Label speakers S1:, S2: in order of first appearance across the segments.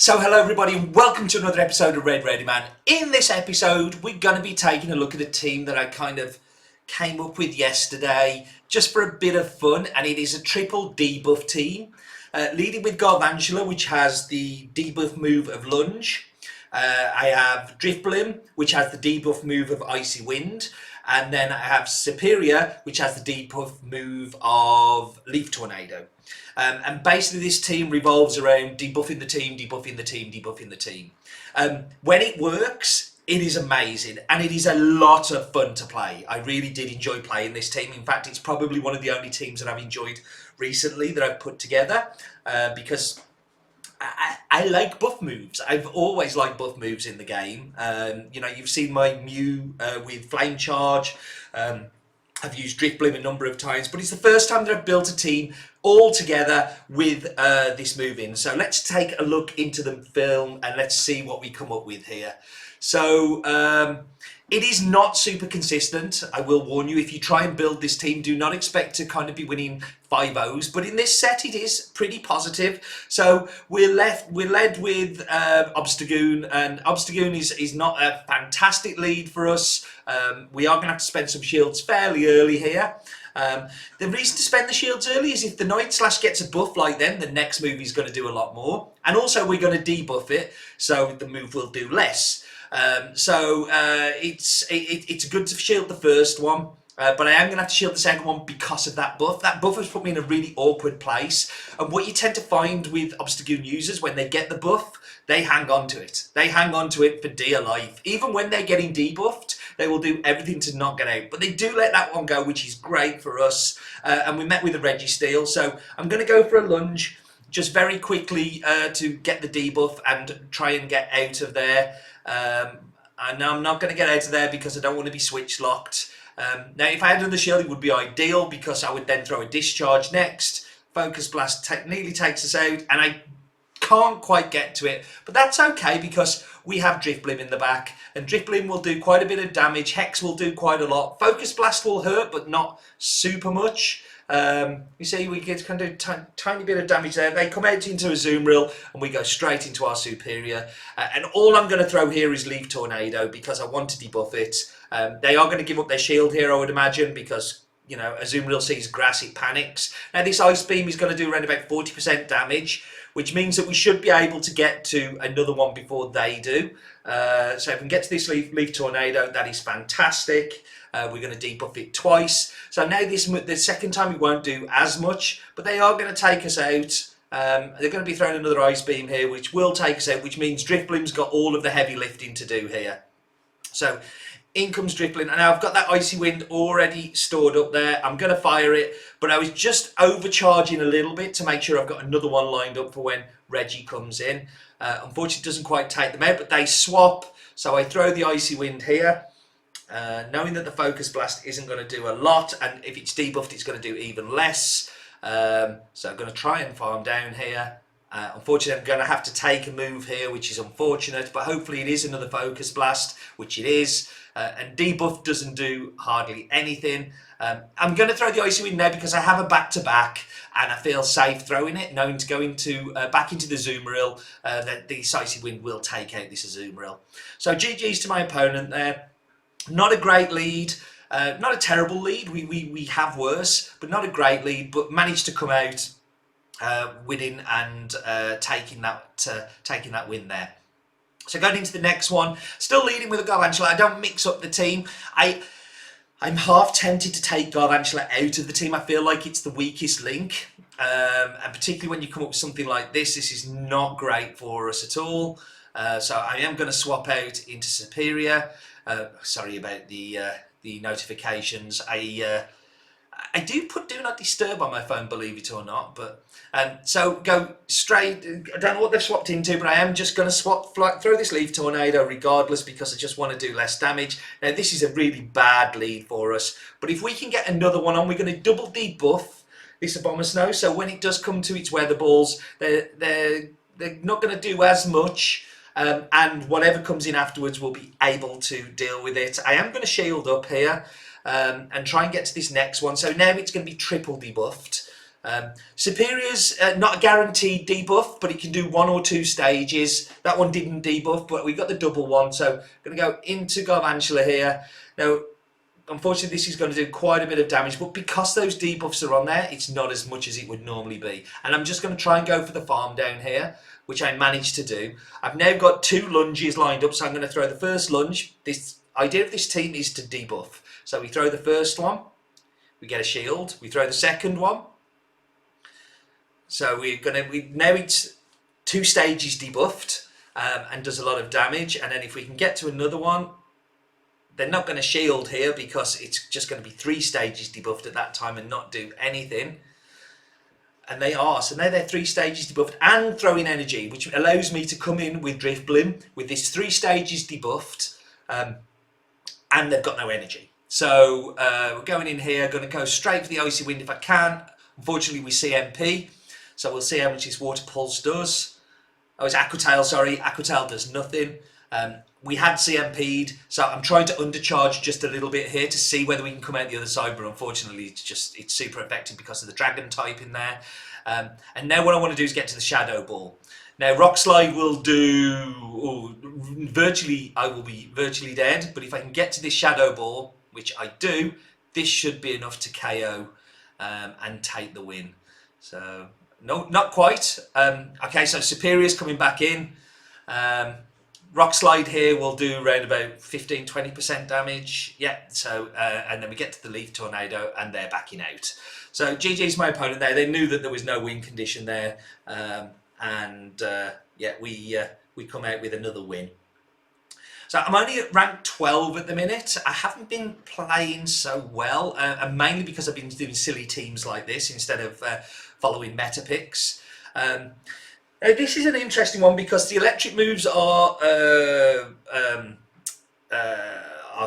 S1: So hello everybody and welcome to another episode of Red Ready Man. In this episode we're going to be taking a look at a team that I kind of came up with yesterday just for a bit of fun, and it is a triple debuff team. Leading with Galvantula, which has the debuff move of Lunge. I have Driffblim, which has the debuff move of Icy Wind. And then I have Serperior, which has the debuff move of Leaf Tornado. And basically this team revolves around debuffing the team, debuffing the team, debuffing the team. When it works, it is amazing and it is a lot of fun to play. I really did enjoy playing this team. In fact, it's probably one of the only teams that I've enjoyed recently that I've put together because I like buff moves. I've always liked buff moves in the game. You know, you've seen my Mew with Flame Charge. I've used Driftblim a number of times, but it's the first time that I've built a team all together with this move in. So let's take a look into the film and let's see what we come up with here. So it is not super consistent. I will warn you, if you try and build this team, do not expect to kind of be winning 5-0s, but in this set it is pretty positive. So we're led with Obstagoon, and Obstagoon is not a fantastic lead for us. We are going to have to spend some shields fairly early here. The reason to spend the shields early is if the Night Slash gets a buff like them, the next move is going to do a lot more, and also we're going to debuff it, so the move will do less. It's good to shield the first one, but I am going to have to shield the second one because of that buff. That buff has put me in a really awkward place, and what you tend to find with Obstagoon users, when they get the buff, they hang on to it. They hang on to it for dear life. Even when they're getting debuffed, they will do everything to not get out, but they do let that one go, which is great for us. And we met with a Registeel, so I'm going to go for a Lunge just very quickly to get the debuff and try and get out of there. And I'm not going to get out of there because I don't want to be switch locked. Now if I had another shield it would be ideal because I would then throw a discharge next. Focus Blast nearly takes us out and I can't quite get to it, but that's okay because we have Driftblim in the back, and Driftblim will do quite a bit of damage. Hex will do quite a lot. Focus Blast will hurt, but not super much. You see, we get kind of tiny bit of damage there. They come out into a Azumarill, and we go straight into our Serperior. And all I'm going to throw here is Leaf Tornado because I want to debuff it. They are going to give up their shield here, I would imagine, because you know, Azumarill sees grass, it panics. Now this Ice Beam is going to do around about 40% damage, which means that we should be able to get to another one before they do. So if we can get to this Leaf Tornado, that is fantastic. We're going to debuff it twice. So now the second time we won't do as much, but they are going to take us out. They're going to be throwing another Ice Beam here, which will take us out, which means Driftblim's got all of the heavy lifting to do here. So in comes Driftblim, and now I've got that Icy Wind already stored up there. I'm going to fire it, but I was just overcharging a little bit to make sure I've got another one lined up for when Reggie comes in. Unfortunately, it doesn't quite take them out, but they swap. So I throw the Icy Wind here, knowing that the Focus Blast isn't going to do a lot, and if it's debuffed, it's going to do even less. So I'm going to try and farm down here. Unfortunately, I'm going to have to take a move here, which is unfortunate, but hopefully it is another Focus Blast, which it is. And debuff doesn't do hardly anything. I'm going to throw the Icy Wind now because I have a back-to-back and I feel safe throwing it, knowing to go into back into the Azumarill, that the Icy Wind will take out this Azumarill. So GG's to my opponent there. Not a great lead, not a terrible lead. We have worse, but not a great lead, but managed to come out winning and taking that win there. So going into the next one, still leading with a Galvantula. I don't mix up the team. I'm half tempted to take Galvantula out of the team. I feel like it's the weakest link. And particularly when you come up with something like this is not great for us at all. So I am going to swap out into Serperior. Sorry about the notifications. I do put Do Not Disturb on my phone, believe it or not, but so go straight. I don't know what they've swapped into, but I am just going to throw this Leaf Tornado regardless because I just want to do less damage. Now this is a really bad lead for us, but if we can get another one on, we're going to double debuff this Abomasnow. So when it does come to its weather balls, they're not going to do as much. And whatever comes in afterwards will be able to deal with it. I am going to shield up here and try and get to this next one. So now it's going to be triple debuffed. Serperior's not a guaranteed debuff, but it can do 1 or 2 stages. That one didn't debuff, but we got the double one. So I'm going to go into Galvantula here. Now, unfortunately, this is going to do quite a bit of damage, but because those debuffs are on there, it's not as much as it would normally be. And I'm just going to try and go for the farm down here, which I managed to do. I've now got 2 lunges lined up, so I'm going to throw the first lunge. This idea of this team is to debuff. So we throw the first one, we get a shield. We throw the second one. So now it's 2 stages debuffed and does a lot of damage. And then if we can get to another one, they're not going to shield here because it's just going to be 3 stages debuffed at that time and not do anything. And they are. So now they're 3 stages debuffed and throwing energy, which allows me to come in with Driffblim with this 3 stages debuffed and they've got no energy. So we're going in here, going to go straight for the Icy Wind if I can. Unfortunately, we see MP. So we'll see how much this Water Pulse does. Oh, it's Aqua Tail, sorry. Aqua Tail does nothing. We had CMP'd, so I'm trying to undercharge just a little bit here to see whether we can come out the other side, but unfortunately it's super effective because of the Dragon type in there. And now what I want to do is get to the Shadow Ball. Now Rock Slide will do, I will be virtually dead, but if I can get to this Shadow Ball, which I do, this should be enough to KO and take the win. So, no, not quite. Okay, so Serperior's coming back in. Rock Slide here will do around about 15-20% damage. Yeah, so and then we get to the Leaf Tornado and they're backing out. So GG's my opponent there. They knew that there was no win condition there, yeah, we come out with another win. So I'm only at rank 12 at the minute. I haven't been playing so well, and mainly because I've been doing silly teams like this instead of following meta picks. Now this is an interesting one because the electric moves are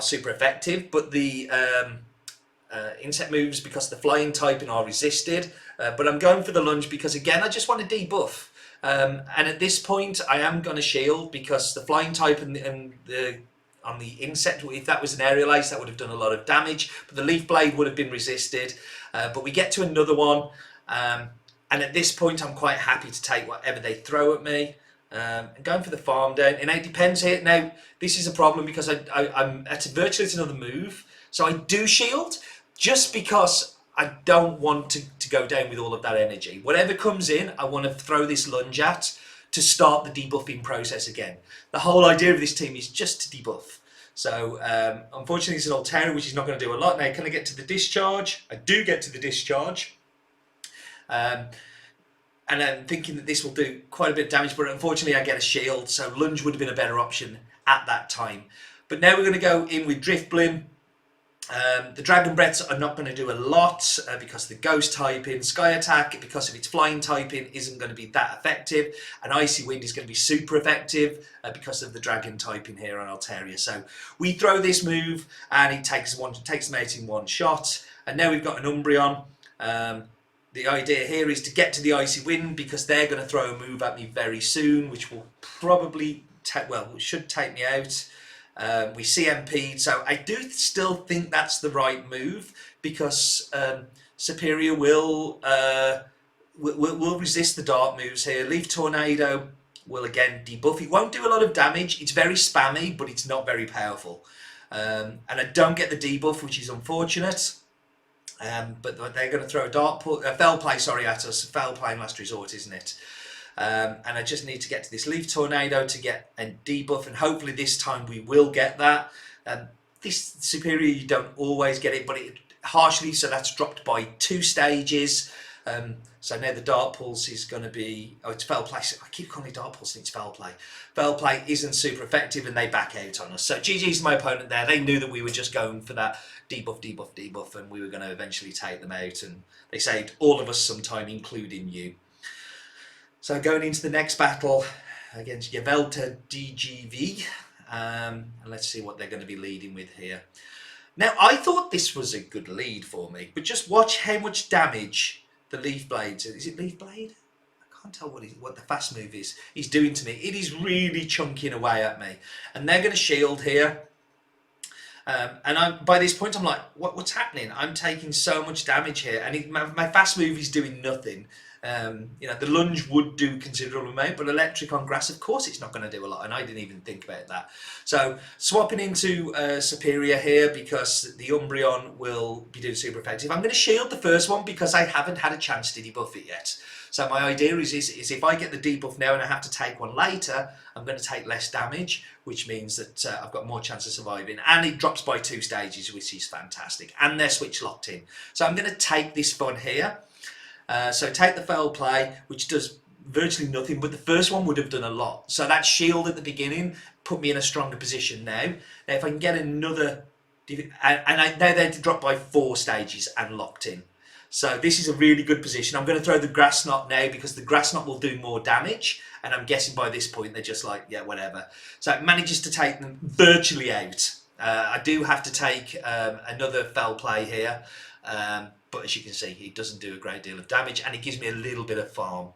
S1: super effective, but the insect moves, because the flying typing, are resisted. But I'm going for the lunge because, again, I just want to debuff. And at this point, I am going to shield because the flying type and on the insect, if that was an aerial ace, that would have done a lot of damage. But the leaf blade would have been resisted. But we get to another one. And at this point, I'm quite happy to take whatever they throw at me. Going for the farm down. And it depends here. Now, this is a problem because I'm at virtually another move. So I do shield just because I don't want to go down with all of that energy. Whatever comes in, I want to throw this lunge at to start the debuffing process again. The whole idea of this team is just to debuff. So unfortunately, it's an Altera, which is not going to do a lot. Now, can I get to the discharge? I do get to the discharge. And I'm thinking that this will do quite a bit of damage, but unfortunately I get a shield, so lunge would have been a better option at that time. But now we're going to go in with Driftblim. The Dragon Breaths are not going to do a lot because the Ghost typing, Sky Attack, because of its flying typing, isn't going to be that effective, and Icy Wind is going to be super effective because of the Dragon typing here on Altaria. So we throw this move and it takes them out in one shot, and now we've got an Umbreon. The idea here is to get to the Icy Wind because they're going to throw a move at me very soon, which will probably should take me out. We CMP'd, so I do still think that's the right move because Serperior will resist the dart moves here. Leaf Tornado will again debuff. It won't do a lot of damage. It's very spammy, but it's not very powerful. And I don't get the debuff, which is unfortunate. But they're going to throw a Fell Play, at us. Fell Play in last resort, isn't it? And I just need to get to this Leaf Tornado to get a debuff, and hopefully this time we will get that. This Serperior, you don't always get it, but it harshly, so that's dropped by 2 stages. So now the Dart Pulse is going to be, it's Fell Play. I keep calling it Dart Pulse and it's Fell Play. Fell Play isn't super effective and they back out on us. So GG's my opponent there. They knew that we were just going for that debuff, and we were going to eventually take them out, and they saved all of us some time, including you. So going into the next battle against Galvantula DGV, and let's see what they're going to be leading with here. Now, I thought this was a good lead for me, but just watch how much damage the Leaf Blade, is it Leaf Blade? I can't tell what the fast move is, he's doing to me. It is really chunking away at me. And they're going to shield here. And by this point, I'm like, what's happening? I'm taking so much damage here, and my fast move is doing nothing. The lunge would do considerable amount, but electric on grass, of course, it's not going to do a lot, and I didn't even think about that. So swapping into Serperior here because the Umbreon will be doing super effective. I'm going to shield the first one because I haven't had a chance to debuff it yet. So my idea is if I get the debuff now and I have to take one later, I'm going to take less damage, which means that I've got more chance of surviving. And it drops by 2 stages, which is fantastic. And they're switch locked in. So I'm going to take this fun here. So take the foul play, which does virtually nothing, but the first one would have done a lot. So that shield at the beginning put me in a stronger position now. Now if I can get another, now they're dropped by 4 stages and locked in. So this is a really good position. I'm going to throw the Grass Knot now because the Grass Knot will do more damage. And I'm guessing by this point they're just like, yeah, whatever. So it manages to take them virtually out. I do have to take another foul play here. But as you can see, it doesn't do a great deal of damage. And it gives me a little bit of farm.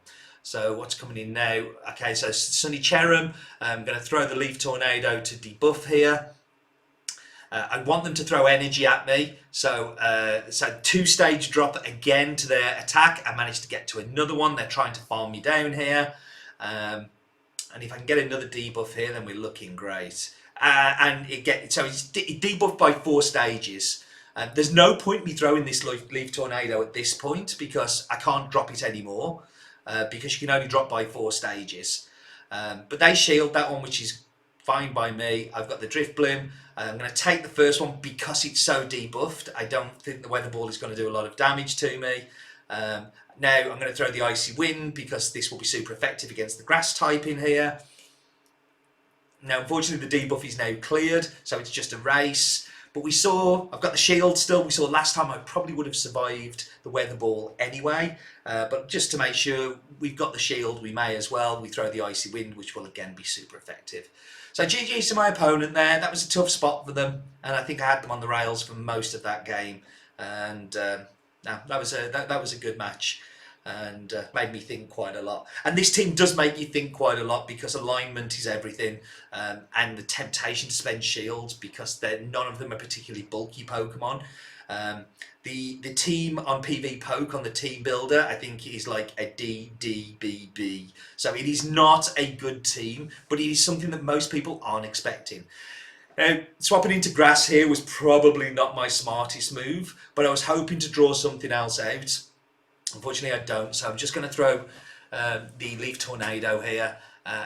S1: So what's coming in now? Okay, so Sunny Cherrim. I'm going to throw the Leaf Tornado to debuff here. I want them to throw energy at me, so 2-stage drop again to their attack. I managed to get to another one. They're trying to farm me down here, and if I can get another debuff here, then we're looking great. And it's debuffed by 4 stages. There's no point me throwing this Leaf Tornado at this point because I can't drop it anymore because you can only drop by 4 stages. But they shield that one, which is fine by me. I've got the Driftblim. I'm going to take the first one because it's so debuffed. I don't think the Weather Ball is going to do a lot of damage to me. Now I'm going to throw the Icy Wind because this will be super effective against the grass type in here. Now unfortunately the debuff is now cleared, so it's just a race. But I've got the shield still. We saw last time I probably would have survived the Weather Ball anyway. But just to make sure we've got the shield, we may as well. We throw the Icy Wind, which will again be super effective. So GG's to my opponent there. That was a tough spot for them. And I think I had them on the rails for most of that game. And that was a good match. And made me think quite a lot. And this team does make you think quite a lot because alignment is everything, and the temptation to spend shields because none of them are particularly bulky Pokemon. The team on PV Poke on the team builder I think is like a DDBB, so it is not a good team, but it is something that most people aren't expecting. Now, swapping into grass here was probably not my smartest move, but I was hoping to draw something else out. Unfortunately I don't, so I'm just going to throw the Leaf Tornado here,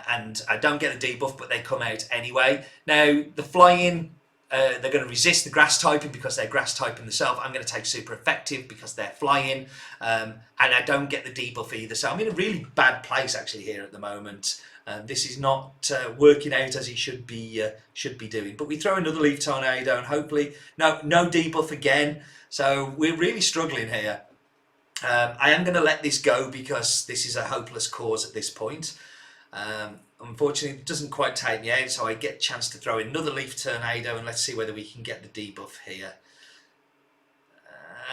S1: and I don't get a debuff, but they come out anyway. Now the flying, they're going to resist the grass typing because they're grass typing themselves. I'm going to take super effective because they're flying, and I don't get the debuff either. So I'm in a really bad place actually here at the moment. This is not working out as it should be doing. But we throw another Leaf Tornado and hopefully no debuff again. So we're really struggling here. I am going to let this go because this is a hopeless cause at this point. Unfortunately, it doesn't quite take me out, so I get a chance to throw another Leaf Tornado, and let's see whether we can get the debuff here.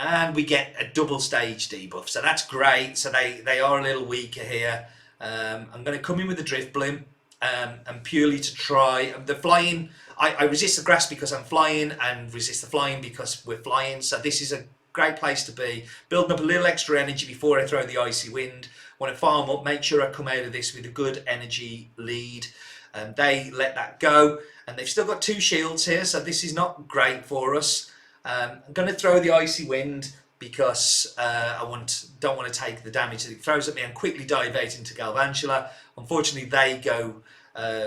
S1: And we get a double stage debuff, so that's great. So they are a little weaker here. I'm going to come in with the Driftblim, and purely to try the flying. I resist the grass because I'm flying, and resist the flying because we're flying. So this is a great place to be. Building up a little extra energy before I throw the Icy Wind. Want to farm up, make sure I come out of this with a good energy lead. And they let that go. And they've still got 2 shields here, so this is not great for us. I'm going to throw the Icy Wind because I don't want to take the damage that it throws at me and quickly dive out into Galvantula. Unfortunately, they go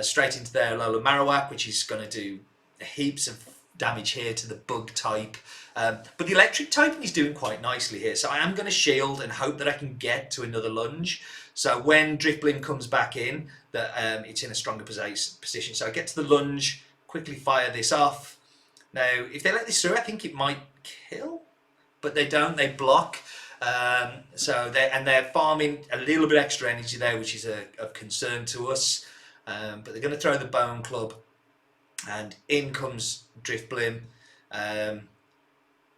S1: straight into their Alola Marowak, which is going to do heaps of damage here to the bug type. But the electric typing is doing quite nicely here, so I am going to shield and hope that I can get to another lunge. So when Driftblim comes back in, that it's in a stronger position. So I get to the lunge, quickly fire this off. Now, if they let this through, I think it might kill, but they don't. They block. So they're farming a little bit extra energy there, which is of concern to us. But they're going to throw the Bone Club, and in comes Driftblim.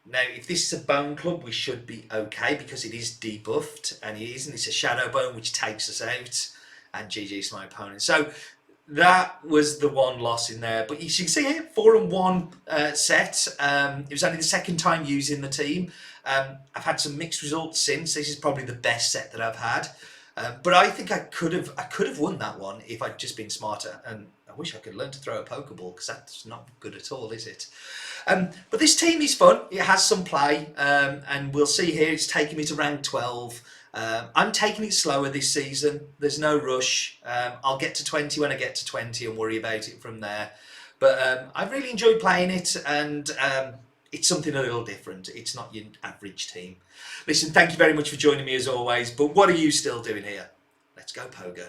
S1: Now, if this is a Bone Club, we should be okay because it is debuffed, and it isn't. It's a Shadow Bone which takes us out, and GG's my opponent. So That was the one loss in there, but you can see here 4-1 set. It was only the second time using the team. I've had some mixed results since. This is probably the best set that I've had, but I think I could have won that one if I'd just been smarter. And I wish I could learn to throw a Pokeball, because that's not good at all, is it? But this team is fun. It has some play, and we'll see here. It's taken me to rank 12. I'm taking it slower this season. There's no rush. I'll get to 20 when I get to 20 and worry about it from there. But I've really enjoyed playing it, and it's something a little different. It's not your average team. Listen, thank you very much for joining me as always. But what are you still doing here? Let's go Pogo.